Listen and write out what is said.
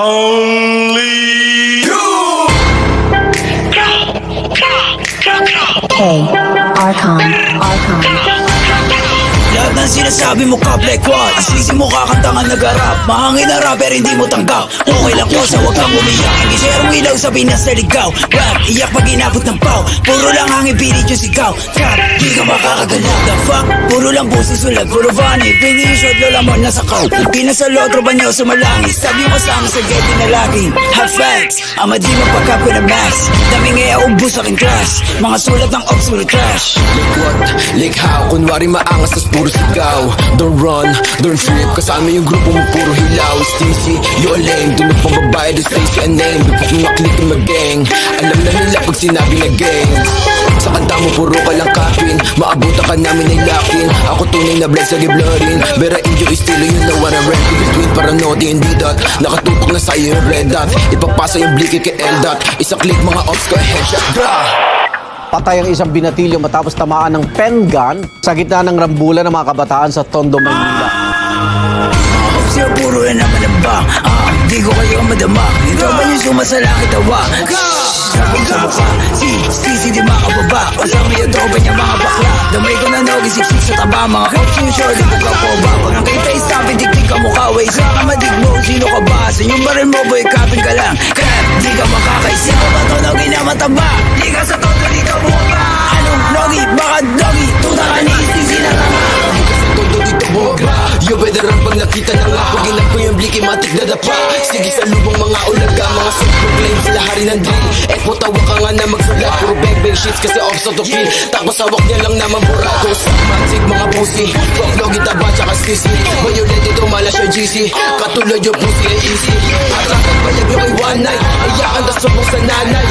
Only you. Archon. Lahat ng sinasabi mo ka black one, isisi mo kakanta nga nag-rap. Mahangin na rapper hindi mo tanggap. Okay lang ko sa wag kang umiyak. Hindi share mo ilaw sa Pinas na ligaw. Rap, iyak pag inabot ng pau. Puro lang hangin pilit yung sigaw. Trap, di ka makakagalaw. The fuck, puro lang busis ulag. Puro funny, pingi yung shot lola mo nasa kaw. Pinas sa lotro ba niyo sumalangis. Sabi mo sa akin sa getty na laging have facts, ama di magpagkap ko na max. Dami ngaya ubus aking class. Mga sulat ng ops puro trash. Like what? Like how? Kunwari maangas tas puro sigaw. Don't run, don't trip. Kasama yung grupo mo puro hilaw. Stingy, you're lame. Doon na pang babae, doon Stacy and name. Bukos mo maklik yung mag-gang. Alam na nila pag sinabi na gang. Sa kanta mo puro ka lang kapin. Maabutan ka namin ay lakin. Ako tunay na bless sa giblorin. Bera inyo estilo yun na what I rap. Between paranoid and D-dot. Nakatupak na sa'yo yung red dot. Ipapasa yung blicky kay L-dot. Isang click mga ops ko headshot. Bra! Patay ang isang binatilyo matapos tamaan ng pen gun sa gitna ng rambulan ng mga kabataan sa Tondo, Maynila. Sir, puro yan naman ang bang. Di ko kayo madama. Ito ba yung sumasalangit tawa? Sabi sa mukha, si di makababa. Kasama yung tropa niya mga bakla. Damay ko na nogi, siksik sa taba. Mga coach yung short, ito ka po ba? Pag ang kita isang pitik ka mukha. Way sa kamadig mo, sino ka ba? Sa yung baril mo, boy, kapin ka lang. Crap, di ka makakaisip. Ako ba ito nogi na mataba? Di ka sa todo, di ka bumaba. Anong nogi? Baka nogi? Tuta ka ni isisi na nga. Todo dito boba. Yo veteran pag nakita na nga. Pag inap ko yung bliki matik na dapa. Sige sa lubong mga ulaga. Mga self-proclaim sila hari ng drill. Epo tawa ka nga na magsulat. Puro bang shits kasi off to kill. Tapos hawak niya lang naman burado. Sa magic mga pussy. Paglogi taba tsaka sissy. Violet ito mala siya GC. Katulad yung pussy ay easy. At rapag palag yung kay one night. Ayakan na subok sa nanay.